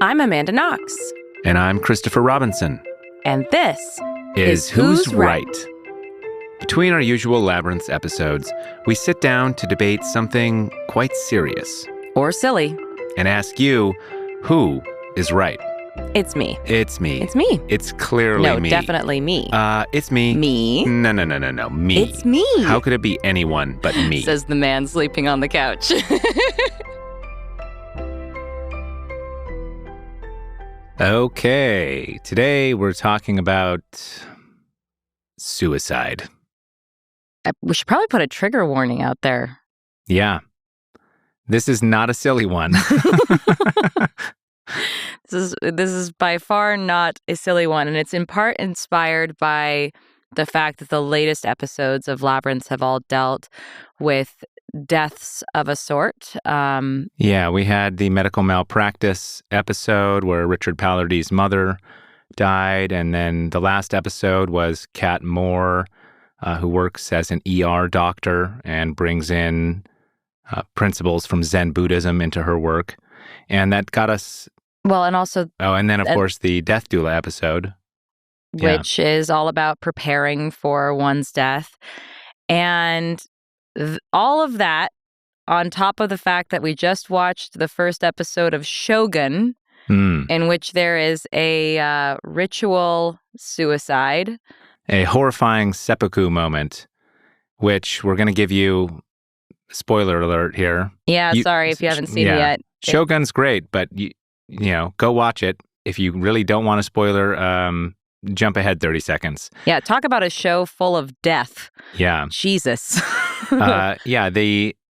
I'm Amanda Knox. And I'm Christopher Robinson. And this is Who's Right? Between our usual Labyrinth episodes, we sit down to debate something quite serious. Or silly. And ask you, who is right? It's me. It's me. It's me. It's clearly me. No, definitely me. It's me. Me? No. Me. It's me. How could it be anyone but me? Says the man sleeping on the couch. Okay, today we're talking about suicide. We should probably put a trigger warning out there. Yeah. This is not a silly one. This is by far not a silly one, and it's in part inspired by the fact that the latest episodes of Labyrinth have all dealt with deaths of a sort. Yeah, we had the medical malpractice episode where Richard Pallardy's mother died, and then the last episode was Kat Moore, who works as an ER doctor and brings in principles from Zen Buddhism into her work. And that got us... Well, and also... Oh, and then, of course, the death doula episode. Which is all about preparing for one's death. And all of that, on top of the fact that we just watched the first episode of Shogun, in which there is a ritual suicide. A horrifying seppuku moment, which we're going to give you, spoiler alert here. Yeah, sorry if you haven't seen it yet. Shogun's great, but, you know, go watch it. If you really don't want a spoiler, jump ahead 30 seconds. Yeah, talk about a show full of death. Yeah. Jesus.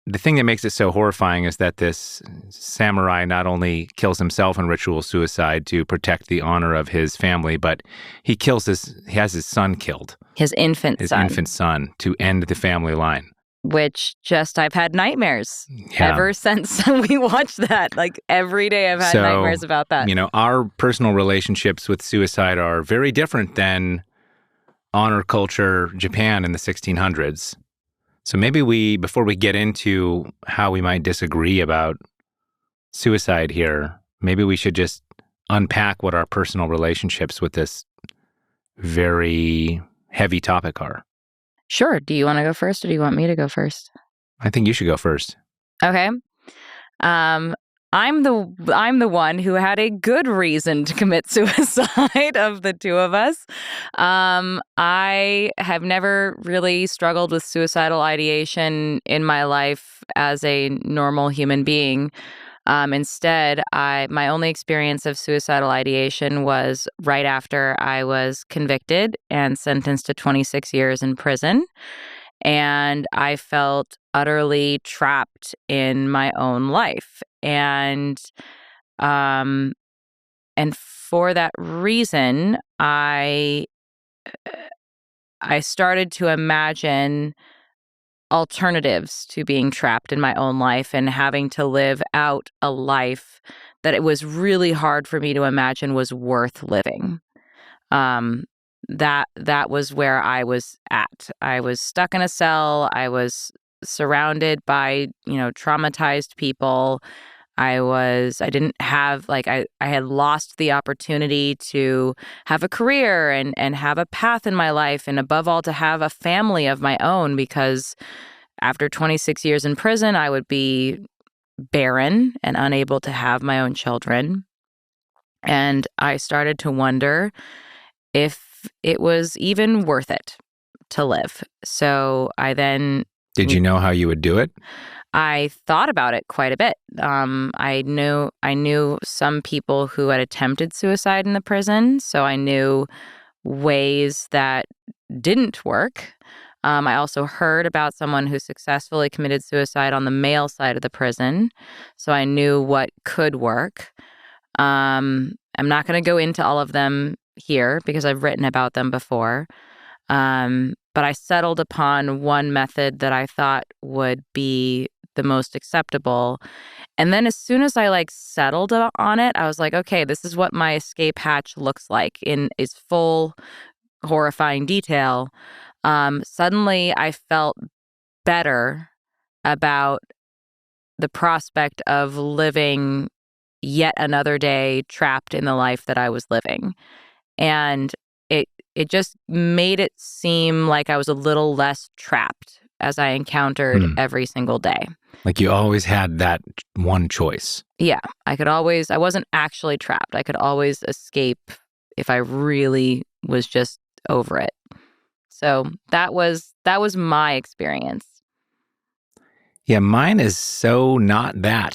The thing that makes it so horrifying is that this samurai not only kills himself in ritual suicide to protect the honor of his family, but he has his son killed. His infant son to end the family line. Which I've had nightmares ever since we watched that. Like every day I've had nightmares about that. You know, our personal relationships with suicide are very different than honor culture Japan in the 1600s. So maybe before we get into how we might disagree about suicide here, maybe we should just unpack what our personal relationships with this very heavy topic are. Sure. Do you want to go first or do you want me to go first? I think you should go first. Okay. I'm the one who had a good reason to commit suicide of the two of us. I have never really struggled with suicidal ideation in my life as a normal human being. Instead, my only experience of suicidal ideation was right after I was convicted and sentenced to 26 years in prison. And I felt utterly trapped in my own life. And for that reason, I started to imagine alternatives to being trapped in my own life and having to live out a life that it was really hard for me to imagine was worth living. That was where I was at. I was stuck in a cell. I was surrounded by, traumatized people. I had lost the opportunity to have a career and have a path in my life, and above all, to have a family of my own, because after 26 years in prison, I would be barren and unable to have my own children. And I started to wonder if it was even worth it to live. So I then... Did you know how you would do it? I thought about it quite a bit. I knew some people who had attempted suicide in the prison, so I knew ways that didn't work. I also heard about someone who successfully committed suicide on the male side of the prison, so I knew what could work. I'm not going to go into all of them here because I've written about them before. But I settled upon one method that I thought would be the most acceptable. And then as soon as I settled on it, I was like, okay, this is what my escape hatch looks like in its full horrifying detail. Suddenly I felt better about the prospect of living yet another day trapped in the life that I was living. And it just made it seem like I was a little less trapped as I encountered Hmm. every single day. Like you always had that one choice. Yeah, I wasn't actually trapped. I could always escape if I really was just over it. So that was my experience. Yeah, mine is so not that.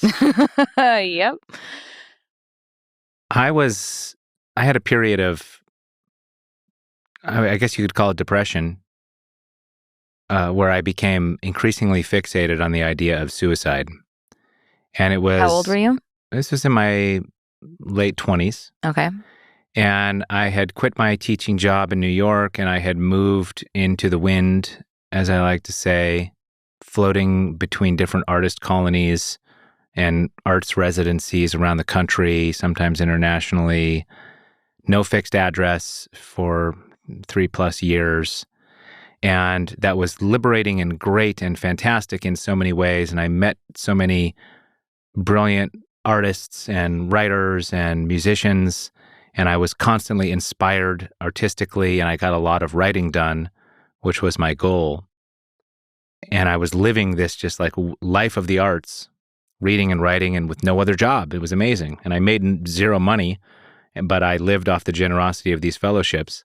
Yep. I was, I had a period of, I guess you could call it depression, where I became increasingly fixated on the idea of suicide. And How old were you? this was in my late 20s. Okay. And I had quit my teaching job in New York and I had moved into the wind, as I like to say, floating between different artist colonies and arts residencies around the country, sometimes internationally. No fixed address for 3+ years. And that was liberating and great and fantastic in so many ways. And I met so many brilliant artists and writers and musicians. And I was constantly inspired artistically. And I got a lot of writing done, which was my goal. And I was living this just like life of the arts, reading and writing and with no other job. It was amazing. And I made zero money, but I lived off the generosity of these fellowships.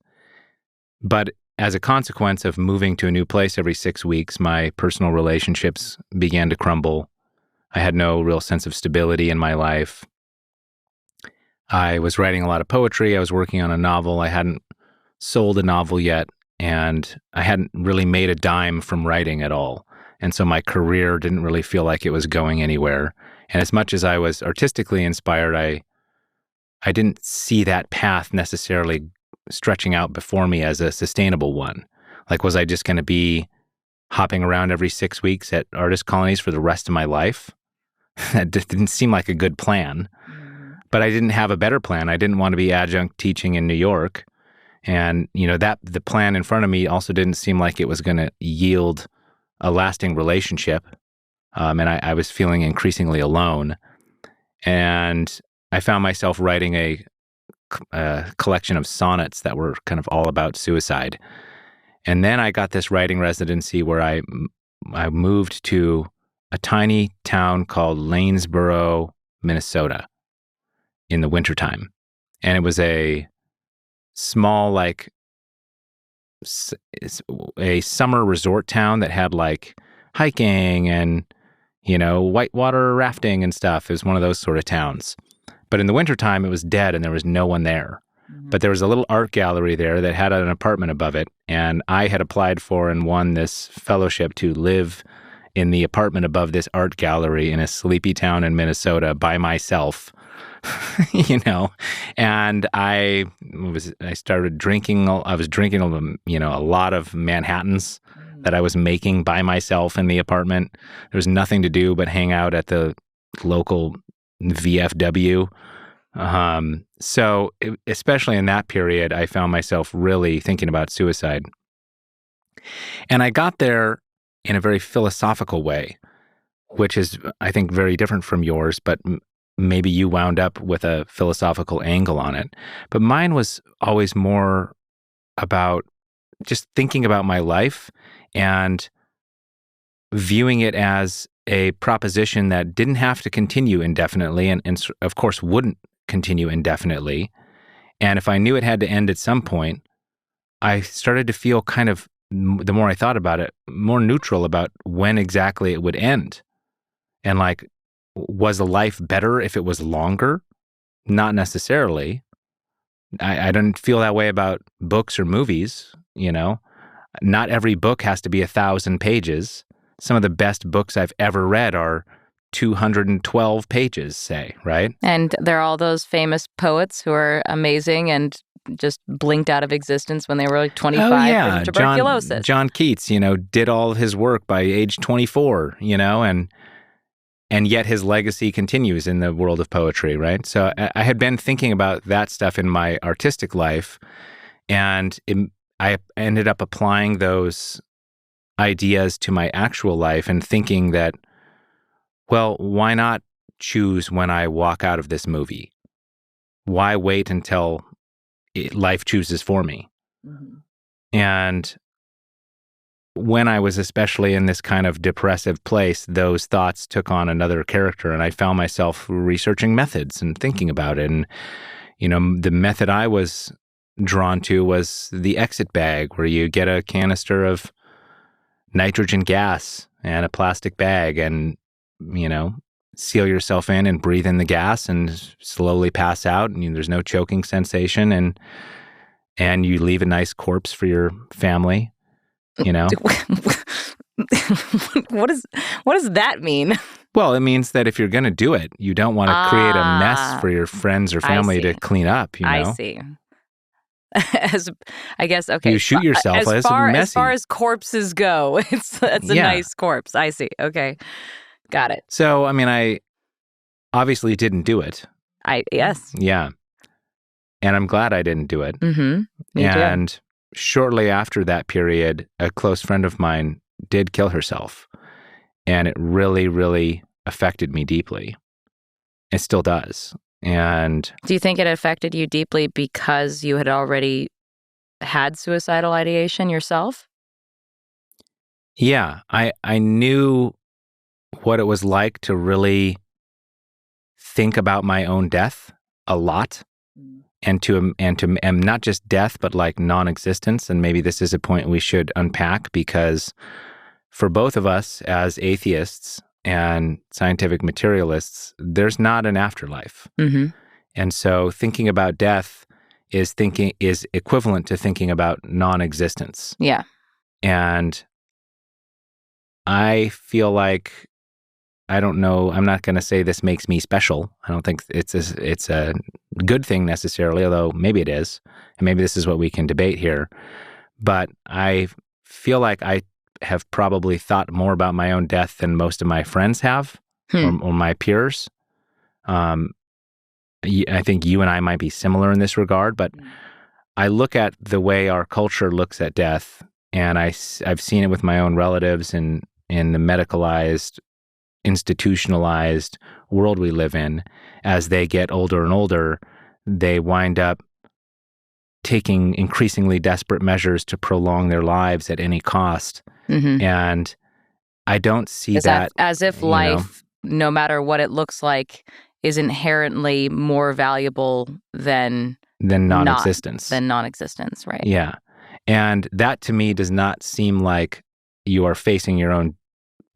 But as a consequence of moving to a new place every 6 weeks, my personal relationships began to crumble. I had no real sense of stability in my life. I was writing a lot of poetry. I was working on a novel. I hadn't sold a novel yet, and I hadn't really made a dime from writing at all. And so my career didn't really feel like it was going anywhere. And as much as I was artistically inspired, I didn't see that path necessarily stretching out before me as a sustainable one. Like, was I just going to be hopping around every 6 weeks at artist colonies for the rest of my life? That just didn't seem like a good plan. But I didn't have a better plan. I didn't want to be adjunct teaching in New York. And, that the plan in front of me also didn't seem like it was going to yield a lasting relationship. And I was feeling increasingly alone. And I found myself writing a collection of sonnets that were kind of all about suicide. And then I got this writing residency where I moved to a tiny town called Lanesboro, Minnesota in the wintertime. And it was a small, like, a summer resort town that had like hiking and, whitewater rafting and stuff. It was one of those sort of towns. But in the wintertime, it was dead and there was no one there. But there was a little art gallery there that had an apartment above it. And I had applied for and won this fellowship to live in the apartment above this art gallery in a sleepy town in Minnesota by myself. And I started drinking. I was drinking, a lot of Manhattans that I was making by myself in the apartment. There was nothing to do but hang out at the local VFW. So especially in that period, I found myself really thinking about suicide. And I got there in a very philosophical way, which is, I think, very different from yours, but maybe you wound up with a philosophical angle on it. But mine was always more about just thinking about my life and viewing it as a proposition that didn't have to continue indefinitely and of course wouldn't continue indefinitely. And if I knew it had to end at some point, I started to feel kind of, the more I thought about it, more neutral about when exactly it would end. And like, was a life better if it was longer? Not necessarily. I don't feel that way about books or movies, Not every book has to be 1,000 pages. Some of the best books I've ever read are 212 pages, say, right? And there are all those famous poets who are amazing and just blinked out of existence when they were like 25 Oh, yeah. from tuberculosis. John Keats, did all of his work by age 24, and yet his legacy continues in the world of poetry, right? So I had been thinking about that stuff in my artistic life, and I ended up applying those ideas to my actual life and thinking that, well, why not choose when I walk out of this movie? Why wait until life chooses for me? Mm-hmm. And when I was especially in this kind of depressive place, those thoughts took on another character, and I found myself researching methods and thinking about it. And, the method I was drawn to was the exit bag, where you get a canister of nitrogen gas and a plastic bag and, seal yourself in and breathe in the gas and slowly pass out. And there's no choking sensation. And you leave a nice corpse for your family. What does that mean? Well, it means that if you're going to do it, you don't want to create a mess for your friends or family to clean up, I see. I guess, okay. You shoot yourself as messy. As far as corpses go, it's a nice corpse. I see. Okay. Got it. So, I obviously didn't do it. Yes. Yeah. And I'm glad I didn't do it. Mm-hmm. Me and too. Shortly after that period, a close friend of mine did kill herself. And it really, really affected me deeply. It still does. And do you think it affected you deeply because you had already had suicidal ideation yourself? Yeah, I knew what it was like to really think about my own death a lot. And not just death, but like non-existence. And maybe this is a point we should unpack, because for both of us as atheists and scientific materialists, there's not an afterlife. Mm-hmm. And so thinking about death is equivalent to thinking about non-existence. Yeah. And I feel like, I don't know, I'm not going to say this makes me special. I don't think it's a good thing necessarily, although maybe it is. And maybe this is what we can debate here. But I feel like I have probably thought more about my own death than most of my friends have, or my peers. I think you and I might be similar in this regard, but I look at the way our culture looks at death, and I've seen it with my own relatives in the medicalized, institutionalized world we live in. As they get older and older, they wind up taking increasingly desperate measures to prolong their lives at any cost. Mm-hmm. And I don't see that as if life, no matter what it looks like, is inherently more valuable than non-existence. Than non-existence, right? Yeah. And that to me does not seem like you are facing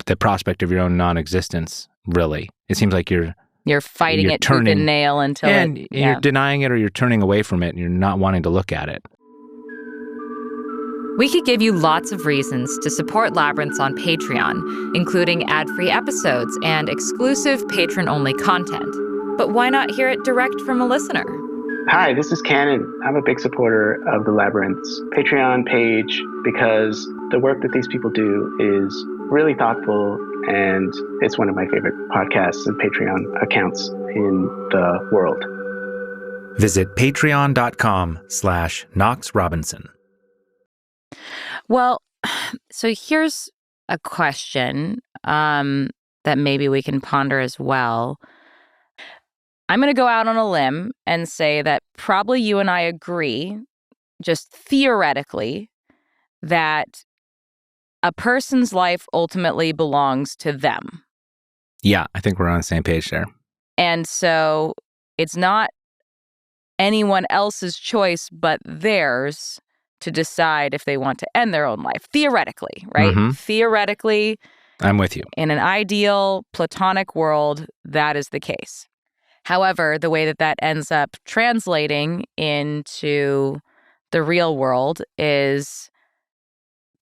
the prospect of your own non-existence, really. It seems like you're fighting it tooth and nail until you're denying it, or you're turning away from it and you're not wanting to look at it. We could give you lots of reasons to support Labyrinths on Patreon, including ad-free episodes and exclusive patron-only content. But why not hear it direct from a listener? Hi, this is Cannon. I'm a big supporter of the Labyrinths Patreon page because the work that these people do is really thoughtful, and it's one of my favorite podcasts and Patreon accounts in the world. Visit patreon.com/Knox Robinson. Well, so here's a question that maybe we can ponder as well. I'm going to go out on a limb and say that probably you and I agree, just theoretically, that a person's life ultimately belongs to them. Yeah, I think we're on the same page there. And so it's not anyone else's choice but theirs to decide if they want to end their own life. Theoretically, right? Mm-hmm. Theoretically, I'm with you. In an ideal platonic world, that is the case. However, the way that ends up translating into the real world is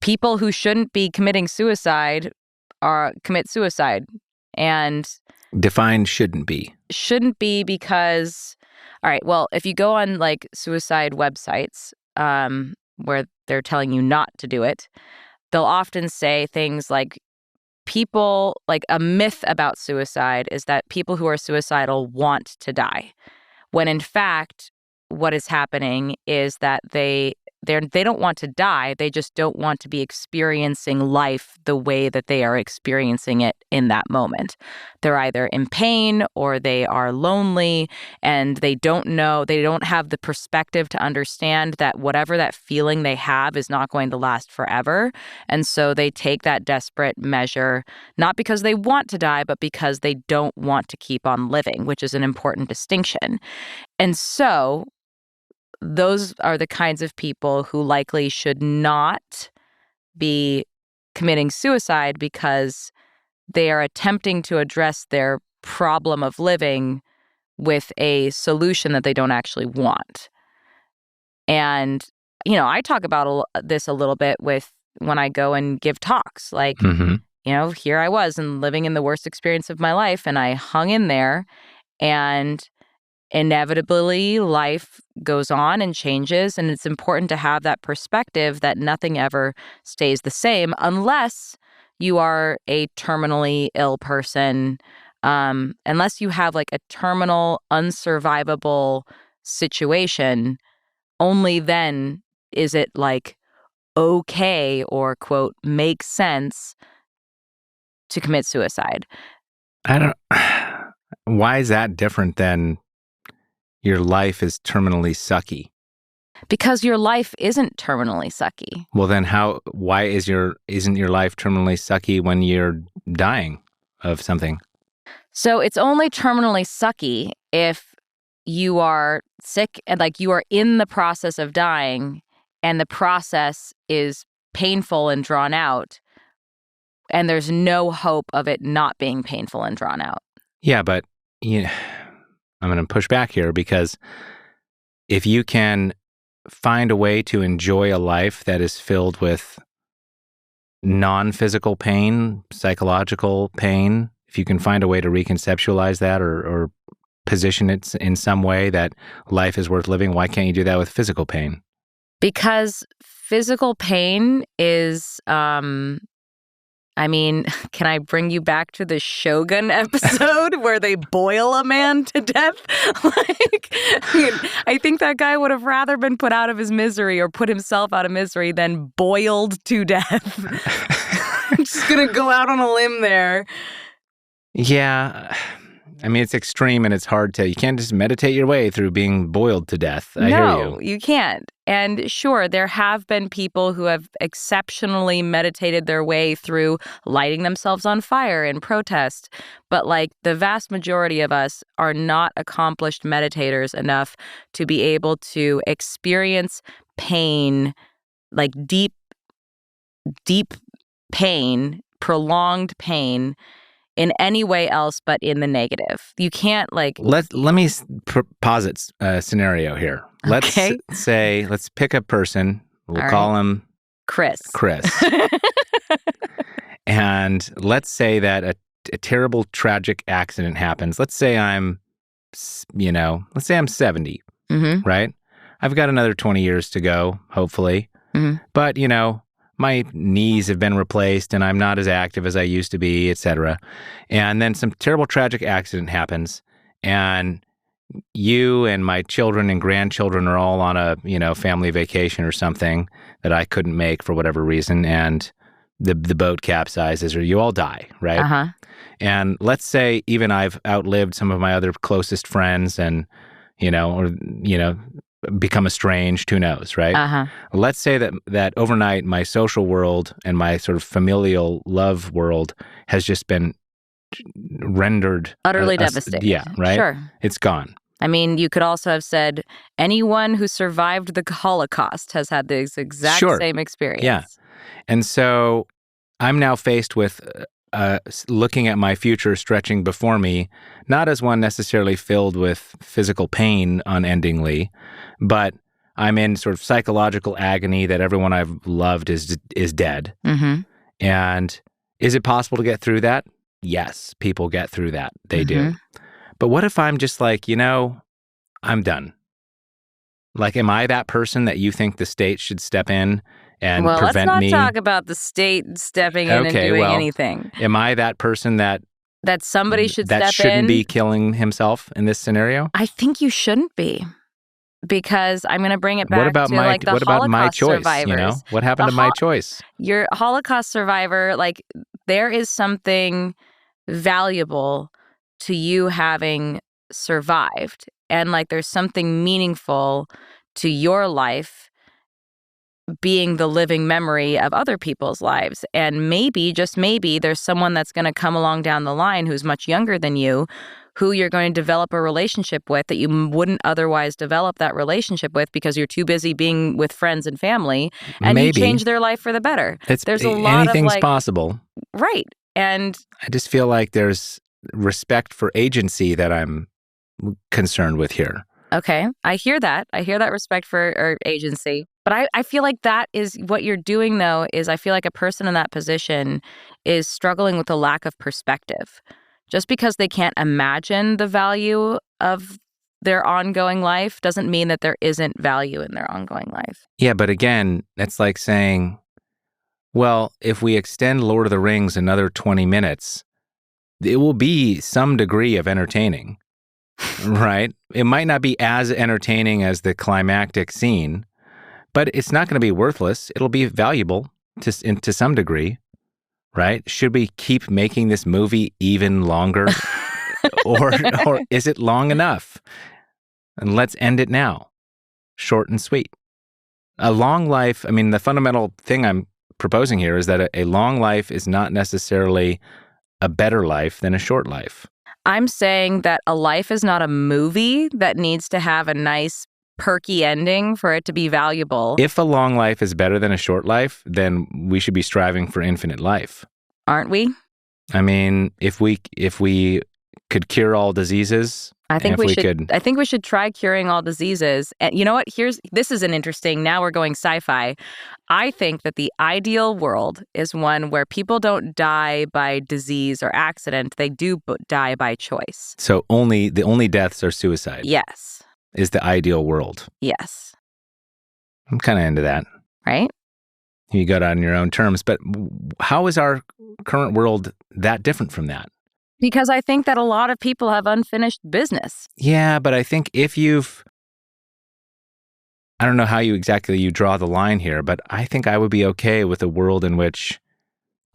people who shouldn't be committing suicide commit suicide. And define shouldn't be. Shouldn't be because, all right, well, if you go on like suicide websites where they're telling you not to do it, they'll often say things like a myth about suicide is that people who are suicidal want to die. When in fact, what is happening is that they don't want to die. They just don't want to be experiencing life the way that they are experiencing it in that moment. They're either in pain or they are lonely, and they don't have the perspective to understand that whatever that feeling they have is not going to last forever. And so they take that desperate measure, not because they want to die, but because they don't want to keep on living, which is an important distinction. And so those are the kinds of people who likely should not be committing suicide because they are attempting to address their problem of living with a solution that they don't actually want. And, I talk about this a little bit when I go and give talks. Like, here I was and living in the worst experience of my life, and I hung in there, and inevitably life goes on and changes, and it's important to have that perspective that nothing ever stays the same unless you are a terminally ill person, unless you have like a terminal unsurvivable situation. Only then is it like okay or quote make sense to commit suicide. I don't Why is that different than your life is terminally sucky? Because your life isn't terminally sucky. Well, then why isn't your life terminally sucky when you're dying of something? So it's only terminally sucky if you are sick and like you are in the process of dying and the process is painful and drawn out, and there's no hope of it not being painful and drawn out. Yeah, but I'm going to push back here, because if you can find a way to enjoy a life that is filled with non-physical pain, psychological pain, if you can find a way to reconceptualize that or position it in some way that life is worth living, why can't you do that with physical pain? Because physical pain is, can I bring you back to the Shogun episode where they boil a man to death? I think that guy would have rather been put out of his misery or put himself out of misery than boiled to death. I'm just going to go out on a limb there. Yeah. It's extreme, and it's hard you can't just meditate your way through being boiled to death. I hear you. No, you can't. And sure, there have been people who have exceptionally meditated their way through lighting themselves on fire in protest. But like the vast majority of us are not accomplished meditators enough to be able to experience pain, like deep pain, prolonged pain, in any way else but in the negative. You can't like... Let me posit a scenario here. Let's pick a person. We'll call him Chris. And let's say that a terrible, tragic accident happens. Let's say I'm 70, right? I've got another 20 years to go, hopefully. But, my knees have been replaced and I'm not as active as I used to be, etc. And then some terrible, tragic accident happens, and you and my children and grandchildren are all on a, family vacation or something that I couldn't make for whatever reason, and the boat capsizes or you all die, right? Uh-huh. And let's say even I've outlived some of my other closest friends and, become estranged, who knows, right? Uh-huh. Let's say that overnight my social world and my sort of familial love world has just been rendered utterly devastated. Yeah, right? Sure. It's gone. You could also have said anyone who survived the Holocaust has had this exact same experience. Yeah. And so I'm now faced with looking at my future stretching before me, not as one necessarily filled with physical pain unendingly, but I'm in sort of psychological agony that everyone I've loved is dead. And is it possible to get through that? Yes, people get through that. They do. But what if I'm just like, I'm done? Like, am I that person that you think the state should step in and prevent me? Let's not talk about the state stepping in and doing anything. Am I that person that somebody should step in? That shouldn't be killing himself in this scenario? I think you shouldn't be. Because I'm going to bring it What back about to like the my Holocaust choice, you know? survivors. What happened to my choice? Your Holocaust survivor, like there is something valuable to you having survived. And like there's something meaningful to your life being the living memory of other people's lives. And maybe, just maybe, there's someone that's going to come along down the line who's much younger than you, who you're going to develop a relationship with that you wouldn't otherwise develop that relationship with because you're too busy being with friends and family, and you Maybe. change their life for the better. There's a lot of Anything's like, possible. right. And I just feel like there's respect for agency that I'm concerned with here. okay, I hear that. I hear that respect for agency. But I feel like that is what you're doing, though, is I feel like a person in that position is struggling with a lack of perspective. Just because they can't imagine the value of their ongoing life doesn't mean that there isn't value in their ongoing life. Yeah, but again, that's like saying, well, if we extend Lord of the Rings another 20 minutes, it will be some degree of entertaining, right? It might not be as entertaining as the climactic scene, but it's not going to be worthless. It'll be valuable to some degree, right? Should we keep making this movie even longer? or is it long enough? And let's end it now. Short and sweet. A long life, I mean, the fundamental thing I'm proposing here is that a long life is not necessarily a better life than a short life. I'm saying that a life is not a movie that needs to have a nice perky ending for it to be valuable. If a long life is better than a short life, then we should be striving for infinite life. Aren't we? I mean, if we could cure all diseases, I think we should. I think we should try curing all diseases. And you know what? This is an interesting. Now we're going sci-fi. I think that the ideal world is one where people don't die by disease or accident. They do die by choice. So the only deaths are suicide. Yes. Is the ideal world. Yes. I'm kind of into that. Right? You got it on your own terms, but how is our current world that different from that? Because I think that a lot of people have unfinished business. Yeah, but I think I don't know how you draw the line here, but I think I would be okay with a world in which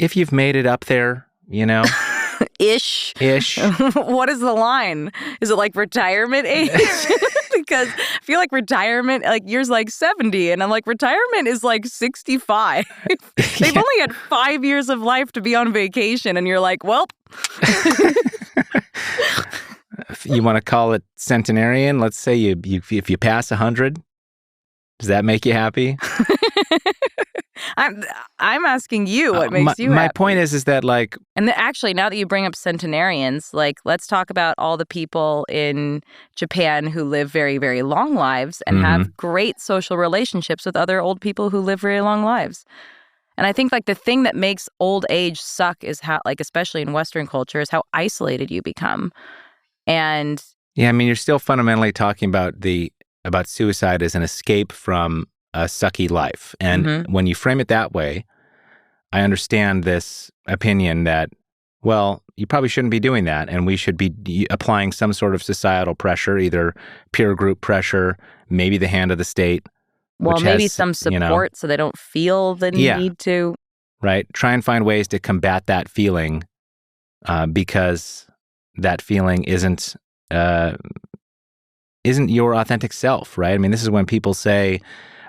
if you've made it up there, you know, Ish. What is the line? Is it like retirement age? Because I feel like retirement, like yours like 70, and I'm like, retirement is like 65. They've only had 5 years of life to be on vacation, and you're like, well. You want to call it centenarian? Let's say if you pass 100, does that make you happy? I'm asking you what makes you happy. My point is that like... And actually, now that you bring up centenarians, like let's talk about all the people in Japan who live very, very long lives and have great social relationships with other old people who live very long lives. And I think like the thing that makes old age suck is how, like especially in Western culture, is how isolated you become. And yeah, I mean, you're still fundamentally talking about suicide as an escape from a sucky life. And when you frame it that way, I understand this opinion that, well, you probably shouldn't be doing that. And we should be applying some sort of societal pressure, either peer group pressure, maybe the hand of the state. Well, maybe some support so they don't feel the need to. Right. Try and find ways to combat that feeling because that feeling isn't your authentic self, right? I mean, this is when people say,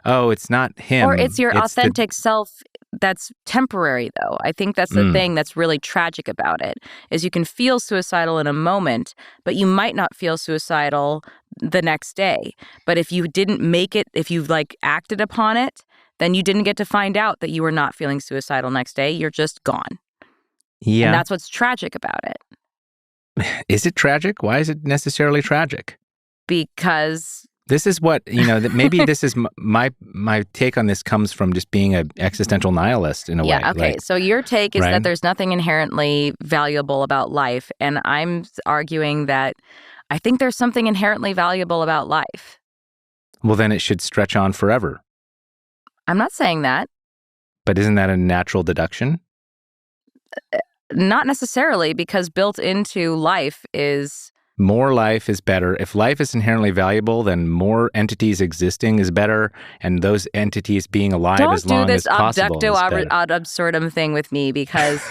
oh, it's not him. Or it's your authentic self that's temporary, though. I think that's the thing that's really tragic about it, is you can feel suicidal in a moment, but you might not feel suicidal the next day. But if you didn't make it, if you've like acted upon it, then you didn't get to find out that you were not feeling suicidal next day. You're just gone. Yeah. And that's what's tragic about it. Is it tragic? Why is it necessarily tragic? Because this is what, that maybe this is my take on this comes from just being an existential nihilist in a way. Yeah, okay. Like, so your take is right? that there's nothing inherently valuable about life. And I'm arguing that I think there's something inherently valuable about life. Well, then it should stretch on forever. I'm not saying that. But isn't that a natural deduction? Not necessarily, because built into life is More life is better. If life is inherently valuable, then more entities existing is better, and those entities being alive as long as possible is better. Ad absurdum thing with me, because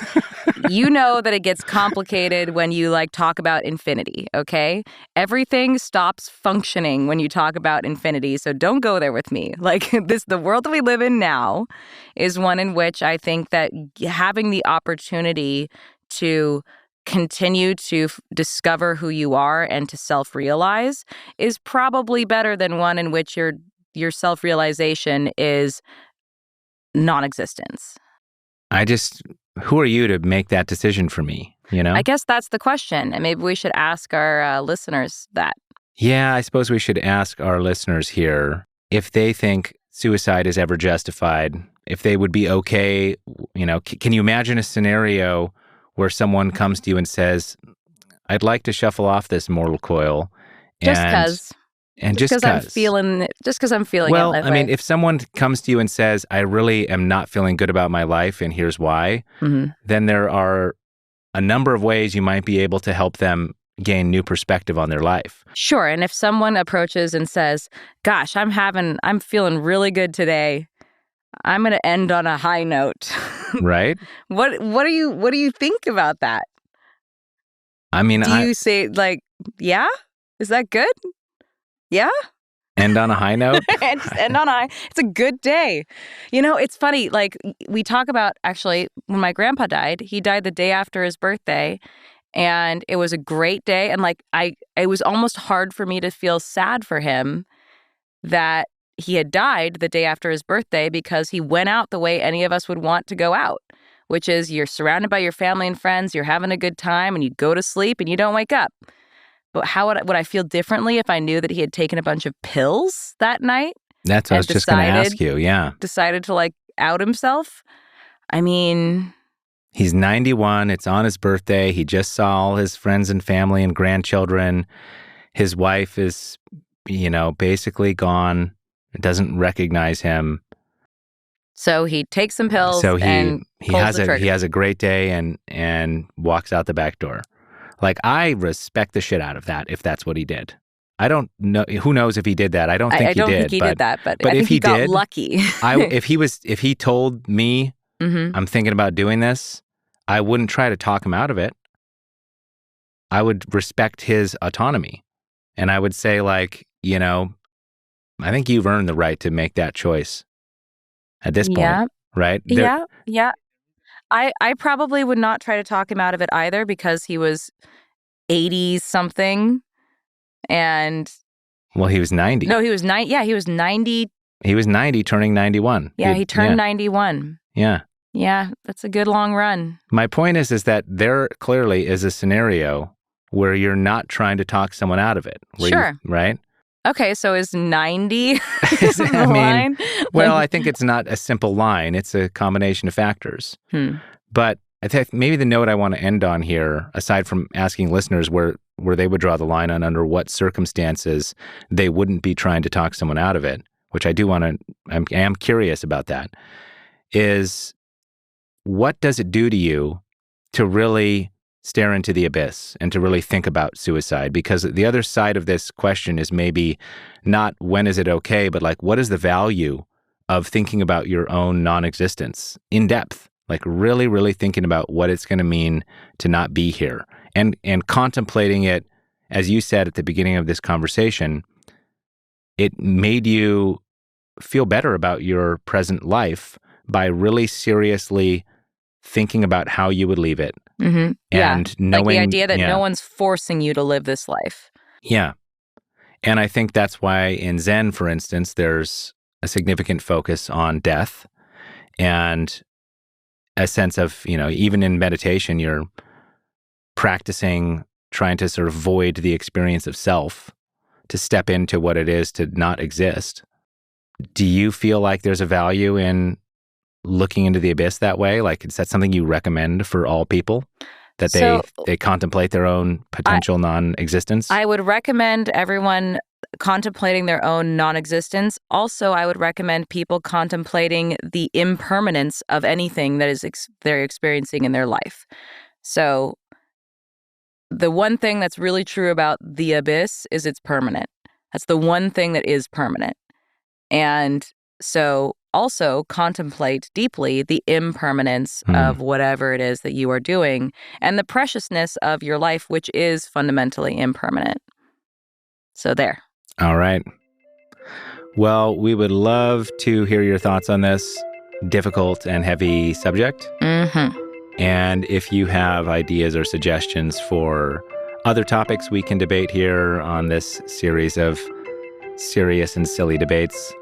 you know that it gets complicated when you talk about infinity, okay? Everything stops functioning when you talk about infinity, so don't go there with me. The world that we live in now is one in which I think that having the opportunity to continue to discover who you are and to self-realize is probably better than one in which your self-realization is non-existence. Who are you to make that decision for me, you know? I guess that's the question, and maybe we should ask our listeners that. Yeah, I suppose we should ask our listeners here if they think suicide is ever justified, if they would be okay, can you imagine a scenario where someone comes to you and says, I'd like to shuffle off this mortal coil. Just because I'm feeling it Well, that I mean, if someone comes to you and says, I really am not feeling good about my life and here's why, then there are a number of ways you might be able to help them gain new perspective on their life. Sure. And if someone approaches and says, gosh, I'm feeling really good today, I'm going to end on a high note. Right? What do you think about that? I mean, do you say yeah? Is that good? Yeah? End on a high note? And just end on a high. It's a good day. It's funny. We talk about, actually, when my grandpa died, he died the day after his birthday. And it was a great day. And it was almost hard for me to feel sad for him that he had died the day after his birthday, because he went out the way any of us would want to go out, which is you're surrounded by your family and friends, you're having a good time, and you go to sleep and you don't wake up. But how would I feel differently if I knew that he had taken a bunch of pills that night? That's what I was just going to ask you, yeah. Decided to out himself? I mean... He's 91. It's on his birthday. He just saw all his friends and family and grandchildren. His wife is, basically gone. Doesn't recognize him. So he takes some pills and pulls the trigger. He has a great day and walks out the back door. I respect the shit out of that if that's what he did. I don't know. Who knows if he did that? I don't think he did. I don't think he did that, but I if think he got did, lucky. if he told me, I'm thinking about doing this, I wouldn't try to talk him out of it. I would respect his autonomy. And I would say, I think you've earned the right to make that choice at this point, right? Yeah. I probably would not try to talk him out of it either, because he was 80-something and... Well, he was 90. No, he was 90. Yeah, he was 90. He was 90, turning 91. Yeah, he turned 91. Yeah. Yeah, that's a good long run. My point is that there clearly is a scenario where you're not trying to talk someone out of it. Sure. Right? Okay, so is 90 the line? Well, I think it's not a simple line. It's a combination of factors. But I think maybe the note I want to end on here, aside from asking listeners where they would draw the line on under what circumstances they wouldn't be trying to talk someone out of it, which I am curious about that, is what does it do to you to really stare into the abyss and to really think about suicide? Because the other side of this question is maybe not when is it okay, but what is the value of thinking about your own non-existence in depth? Really, really thinking about what it's going to mean to not be here and contemplating it. As you said at the beginning of this conversation, it made you feel better about your present life by really seriously thinking about how you would leave it. And knowing the idea that no one's forcing you to live this life. Yeah. And I think that's why in Zen, for instance, there's a significant focus on death and a sense of, even in meditation, you're practicing trying to sort of void the experience of self, to step into what it is to not exist. Do you feel like there's a value in looking into the abyss that way? Is that something you recommend for all people? That they contemplate their own potential non-existence? I would recommend everyone contemplating their own non-existence. Also, I would recommend people contemplating the impermanence of anything that is they're experiencing in their life. So the one thing that's really true about the abyss is it's permanent. That's the one thing that is permanent. And so also contemplate deeply the impermanence of whatever it is that you are doing and the preciousness of your life, which is fundamentally impermanent. So there. All right. Well, we would love to hear your thoughts on this difficult and heavy subject. Mm-hmm. And if you have ideas or suggestions for other topics we can debate here on this series of serious and silly debates,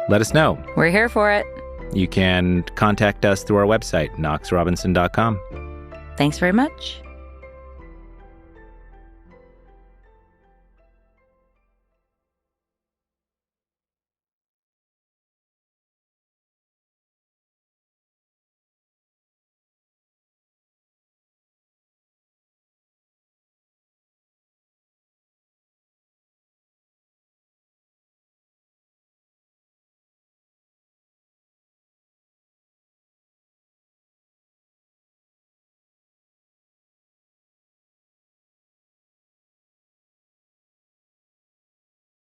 let us know. We're here for it. You can contact us through our website, knoxrobinson.com. Thanks very much.